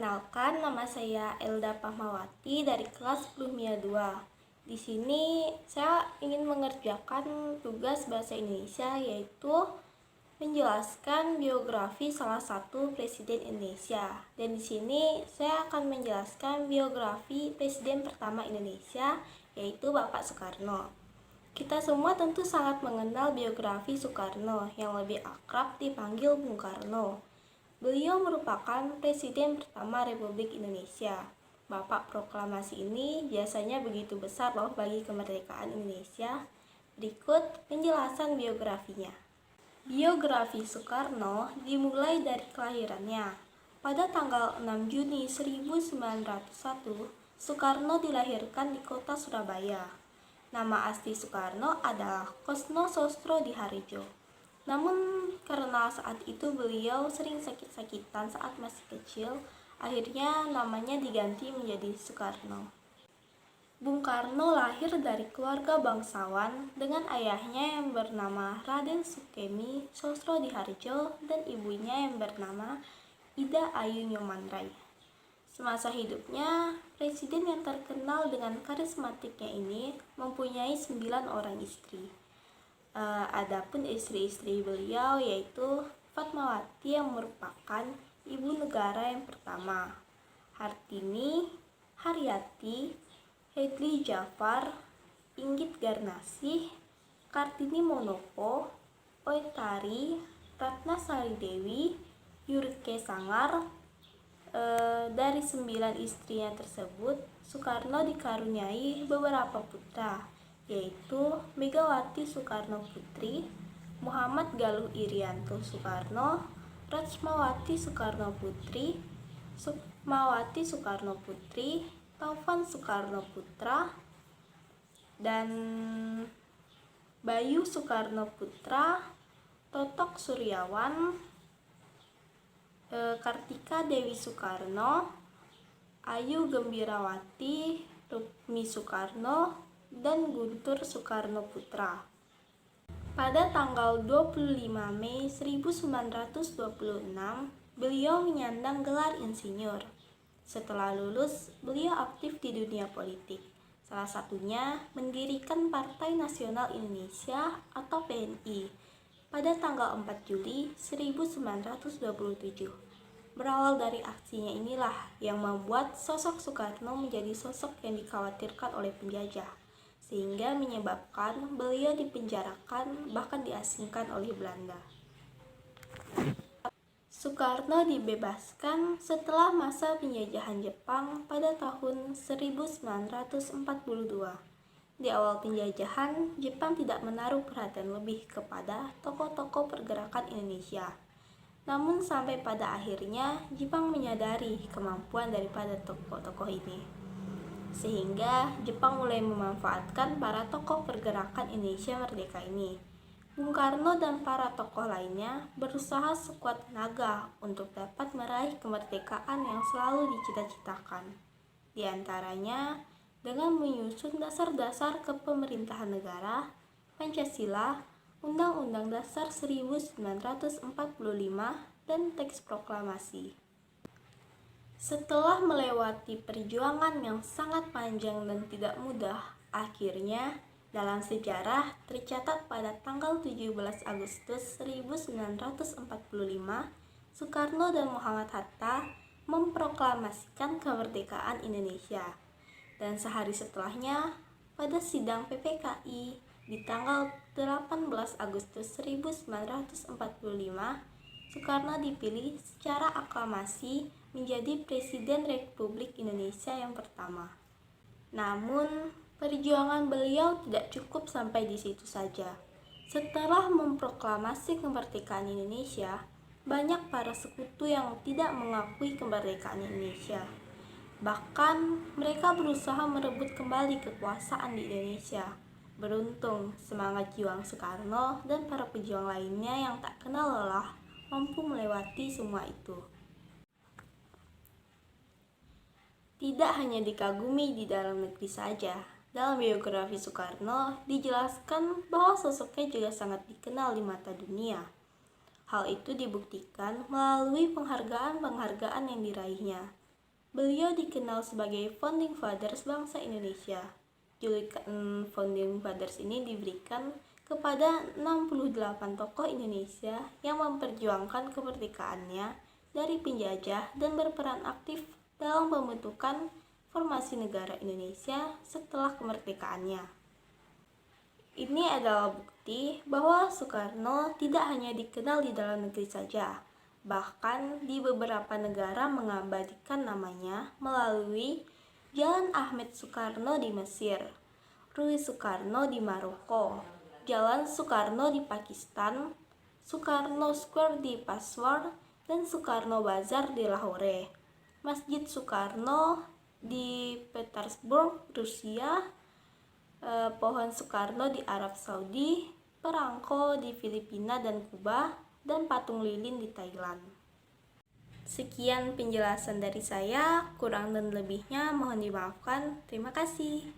Perkenalkan, nama saya Elda Pahmawati dari kelas 10 MIA 2. Di sini saya ingin mengerjakan tugas bahasa Indonesia, yaitu menjelaskan biografi salah satu presiden Indonesia. Dan di sini saya akan menjelaskan biografi presiden pertama Indonesia, yaitu Bapak Soekarno. Kita semua tentu sangat mengenal biografi Soekarno yang lebih akrab dipanggil Bung Karno. Beliau merupakan presiden pertama Republik Indonesia. Bapak proklamasi ini biasanya begitu besar loh bagi kemerdekaan Indonesia. Berikut penjelasan biografinya. Biografi Soekarno dimulai dari kelahirannya. Pada tanggal 6 Juni 1901, Soekarno dilahirkan di kota Surabaya. Nama asli Soekarno adalah Kosno Sostro Diharjo. Namun karena saat itu beliau sering sakit-sakitan saat masih kecil, akhirnya namanya diganti menjadi Soekarno. Bung Karno lahir dari keluarga bangsawan dengan ayahnya yang bernama Raden Sukemi Sostro Diharjo dan ibunya yang bernama Ida Ayu Nyomanrai. Semasa hidupnya, presiden yang terkenal dengan karismatiknya ini mempunyai 9 orang istri. Adapun istri-istri beliau yaitu Fatmawati yang merupakan ibu negara yang pertama, Hartini, Haryati, Hedli Jafar, Inggit Garnasih, Kartini Monopo, Oetari, Ratna Sari Dewi, Yurke Sangar. Dari 9 istrinya tersebut, Soekarno dikaruniai beberapa putra, yaitu Megawati Soekarno Putri, Muhammad Galuh Irianto Soekarno, Ratnawati Soekarno Putri, Sukmawati Soekarno Putri, Taufan Soekarno Putra, dan Bayu Soekarno Putra, Totok Suryawan, Kartika Dewi Soekarno, Ayu Gembirawati, Rukmi Soekarno, dan Guntur Soekarno Putra. Pada tanggal 25 Mei 1926, beliau menyandang gelar insinyur. Setelah lulus, beliau aktif di dunia politik. Salah satunya mendirikan Partai Nasional Indonesia atau PNI pada tanggal 4 Juli 1927. Berawal dari aksinya inilah yang membuat sosok Soekarno menjadi sosok yang dikhawatirkan oleh penjajah, sehingga menyebabkan beliau dipenjarakan bahkan diasingkan oleh Belanda. Soekarno dibebaskan setelah masa penjajahan Jepang pada tahun 1942. Di awal penjajahan, Jepang tidak menaruh perhatian lebih kepada tokoh-tokoh pergerakan Indonesia. Namun sampai pada akhirnya Jepang menyadari kemampuan daripada tokoh-tokoh ini, sehingga Jepang mulai memanfaatkan para tokoh pergerakan Indonesia merdeka ini. Bung Karno dan para tokoh lainnya berusaha sekuat tenaga untuk dapat meraih kemerdekaan yang selalu dicita-citakan. Di antaranya dengan menyusun dasar-dasar kepemerintahan negara, Pancasila, Undang-Undang Dasar 1945, dan teks proklamasi. Setelah melewati perjuangan yang sangat panjang dan tidak mudah, akhirnya dalam sejarah tercatat pada tanggal 17 Agustus 1945, Soekarno dan Muhammad Hatta memproklamasikan kemerdekaan Indonesia. Dan sehari setelahnya, pada sidang PPKI di tanggal 18 Agustus 1945, Soekarno dipilih secara aklamasi menjadi Presiden Republik Indonesia yang pertama. Namun, perjuangan beliau tidak cukup sampai di situ saja. Setelah memproklamasi kemerdekaan Indonesia, banyak para sekutu yang tidak mengakui kemerdekaan Indonesia. Bahkan mereka berusaha merebut kembali kekuasaan di Indonesia. Beruntung, semangat juang Soekarno dan para pejuang lainnya yang tak kenal lelah mampu melewati semua itu. Tidak hanya dikagumi di dalam negeri saja, dalam biografi Soekarno dijelaskan bahwa sosoknya juga sangat dikenal di mata dunia. Hal itu dibuktikan melalui penghargaan-penghargaan yang diraihnya. Beliau dikenal sebagai Founding Fathers bangsa Indonesia. Julukan Founding Fathers ini diberikan kepada 68 tokoh Indonesia yang memperjuangkan kemerdekaannya dari penjajah dan berperan aktif dalam pembentukan formasi negara Indonesia setelah kemerdekaannya. Ini adalah bukti bahwa Soekarno tidak hanya dikenal di dalam negeri saja, bahkan di beberapa negara mengabadikan namanya melalui Jalan Ahmed Soekarno di Mesir, Rui Soekarno di Maroko, Jalan Soekarno di Pakistan, Soekarno Square di Peshawar, dan Soekarno Bazar di Lahore, Masjid Soekarno di Petersburg, Rusia, Pohon Soekarno di Arab Saudi, perangko di Filipina dan Kuba, dan patung lilin di Thailand. Sekian penjelasan dari saya, kurang dan lebihnya mohon dimaafkan. Terima kasih.